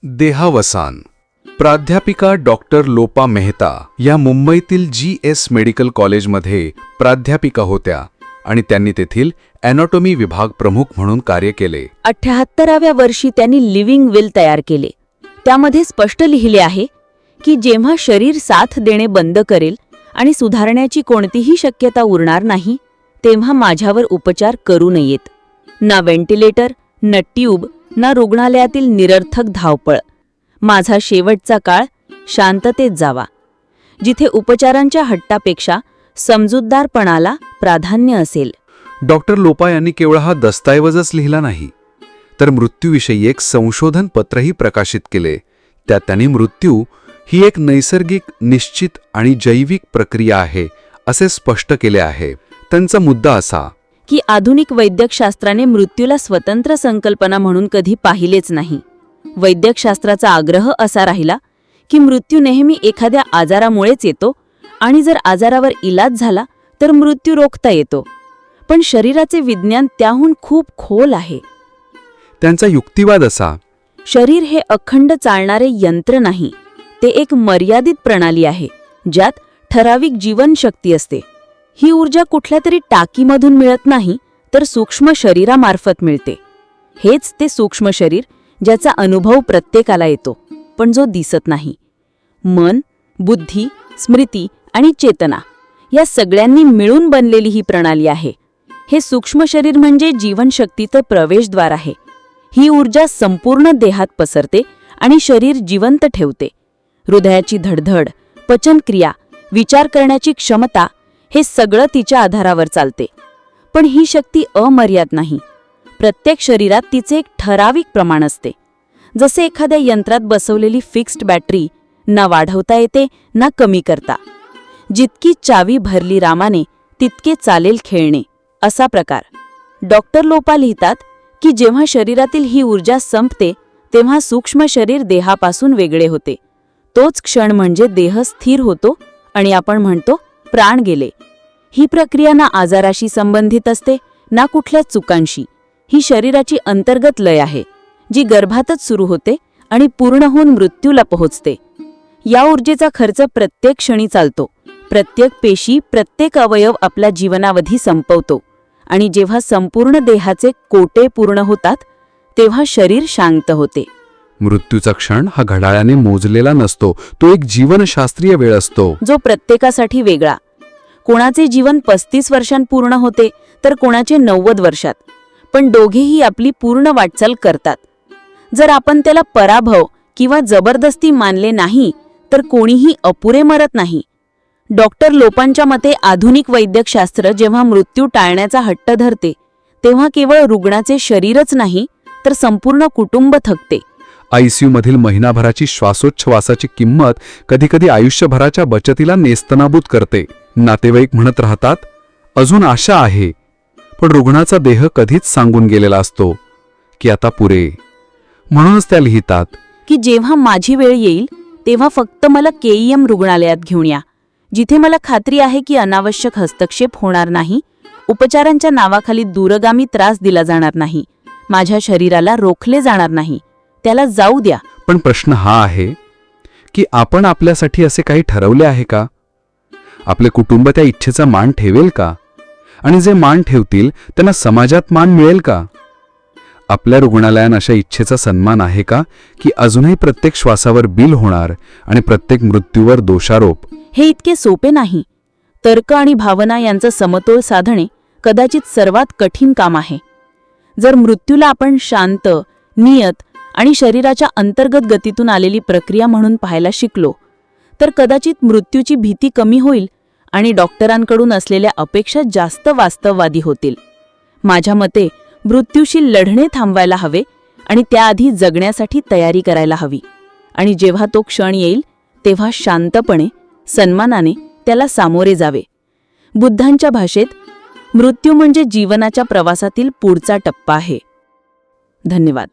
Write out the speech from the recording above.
देहावसान. प्राध्यापिका डॉक्टर लोपा मेहता या मुंबईतील GS मेडिकल कॉलेजमध्ये प्राध्यापिका होत्या आणि त्यांनी तेथील ॲनाटॉमी विभाग प्रमुख म्हणून कार्य केले. 78व्या वर्षी त्यांनी लिव्हिंग विल तयार केले. त्यामध्ये स्पष्ट लिहिले आहे की जेव्हा शरीर साथ देणे बंद करेल आणि सुधारण्याची कोणतीही शक्यता उरणार नाही तेव्हा माझ्यावर उपचार करू नयेत. ना व्हेंटिलेटर, ना ट्यूब, ना रुग्णालयातील निरर्थक धावपळ. माझा शेवटचा काळ शांततेत जावा, जिथे उपचारांच्या हट्टापेक्षा समजूतदारपणाला प्राधान्य असेल. डॉक्टर लोपा यांनी केवळ हा दस्तऐवजच लिहिला नाही, तर मृत्यूविषयी एक संशोधन पत्रही प्रकाशित केले. त्यात त्यांनी मृत्यू ही एक नैसर्गिक, निश्चित आणि जैविक प्रक्रिया आहे असे स्पष्ट केले आहे. त्यांचा मुद्दा असा की आधुनिक वैद्यकशास्त्राने मृत्यूला स्वतंत्र संकल्पना म्हणून कधी पाहिलेच नाही. वैद्यकशास्त्राचा आग्रह असा राहिला की मृत्यू नेहमी एखाद्या आजारामुळेच येतो आणि जर आजारावर इलाज झाला तर मृत्यू रोखता येतो. पण शरीराचे विज्ञान त्याहून खूप खोल आहे. त्यांचा युक्तिवाद असा, शरीर हे अखंड चालणारे यंत्र नाही, ते एक मर्यादित प्रणाली आहे ज्यात ठराविक जीवनशक्ती असते. ही ऊर्जा कुठल्या तरी टाकीमधून मिळत नाही, तर सूक्ष्म शरीरामार्फत मिळते. हेच ते सूक्ष्म शरीर ज्याचा अनुभव प्रत्येकाला येतो, पण जो दिसत नाही. मन, बुद्धी, स्मृती आणि चेतना या सगळ्यांनी मिळून बनलेली ही प्रणाली आहे. हे सूक्ष्म शरीर म्हणजे जीवनशक्तीचं प्रवेशद्वार आहे. ही ऊर्जा संपूर्ण देहात पसरते आणि शरीर जिवंत ठेवते. हृदयाची धडधड, पचनक्रिया, विचार करण्याची क्षमता हे सगळं तिच्या आधारावर चालते. पण ही शक्ती अमर्याद नाही. प्रत्येक शरीरात तिचे एक ठराविक प्रमाण असते. जसे एखाद्या यंत्रात बसवलेली फिक्स्ड बॅटरी ना वाढवता येते ना कमी करता. जितकी चावी भरली रामाने तितके चालेल खेळणे, असा प्रकार. डॉक्टर लोपा लिहितात की जेव्हा शरीरातील ही ऊर्जा संपते तेव्हा सूक्ष्म शरीर देहापासून वेगळे होते. तोच क्षण म्हणजे देह स्थिर होतो आणि आपण म्हणतो प्राण गेले. ही प्रक्रिया ना आजाराशी संबंधित असते ना कुठल्या चुकांशी. ही शरीराची अंतर्गत लय आहे, जी गर्भातच सुरू होते आणि पूर्ण होऊन मृत्यूला पोहोचते. या ऊर्जेचा खर्च प्रत्येक क्षणी चालतो. प्रत्येक पेशी, प्रत्येक अवयव आपला जीवनावधी संपवतो आणि जेव्हा संपूर्ण देहाचे कोटे पूर्ण होतात तेव्हा शरीर शांत होते. मृत्यूचा क्षण हा घड्याळाने मोजलेला नसतो, तो एक जीवनशास्त्रीय वेळ असतो, जो प्रत्येकासाठी वेगळा. कोणाचे जीवन 35 वर्षांत पूर्ण होते तर कोणाचे 90 वर्षात, पण दोघेही आपली पूर्ण वाटचाल करतात. जर आपण त्याला पराभव किंवा जबरदस्ती मानले नाही तर कोणीही अपुरे मरत नाही. डॉक्टर लोपांच्या मते आधुनिक वैद्यकशास्त्र जेव्हा मृत्यू टाळण्याचा हट्ट धरते तेव्हा केवळ रुग्णाचे शरीरच नाही तर संपूर्ण कुटुंब थकते. ICU मधील महिनाभराची श्वासोच्छवासाची किंमत कधीकधी आयुष्यभराच्या बचतीला नेस्तनाबूत करते. नातेवाईक म्हणत राहतात, अजून आशा आहे, पण रुग्णाचा देह कधीच सांगून गेलेला असतो की आता पुरे. म्हणूनच त्या लिहितात की जेव्हा माझी वेळ येईल तेव्हा फक्त मला KEM रुग्णालयात घेऊन या, जिथे मला खात्री आहे की अनावश्यक हस्तक्षेप होणार नाही, उपचारांच्या नावाखाली दूरगामी त्रास दिला जाणार नाही, माझ्या शरीराला रोखले जाणार नाही. त्याला जाऊ द्या. पण प्रश्न हा आहे की आपण आपल्यासाठी असे काही ठरवले आहे का? आपले कुटुंब त्या इच्छेचा मान ठेवेल का? आणि जे मान ठेवतील त्यांना समाजात मान मिळेल का? आपल्या रुग्णालयात अशा इच्छेचा सन्मान आहे का की अजूनही प्रत्येक श्वासावर बिल होणार आणि प्रत्येक मृत्यूवर दोषारोप? हे इतके सोपे नाही. तर्क आणि भावना यांचा समतोल साधणे कदाचित सर्वात कठीण काम आहे. जर मृत्यूला आपण शांत, नियत आणि शरीराच्या अंतर्गत गतीतून आलेली प्रक्रिया म्हणून पाहायला शिकलो तर कदाचित मृत्यूची भीती कमी होईल आणि डॉक्टरांकडून असलेल्या अपेक्षा जास्त वास्तववादी होतील. माझ्या मते मृत्यूशी लढणे थांबवायला हवे आणि त्याआधी जगण्यासाठी तयारी करायला हवी. आणि जेव्हा तो क्षण येईल तेव्हा शांतपणे, सन्मानाने त्याला सामोरे जावे. बुद्धांच्या भाषेत मृत्यू म्हणजे जीवनाच्या प्रवासातील पुढचा टप्पा आहे. धन्यवाद.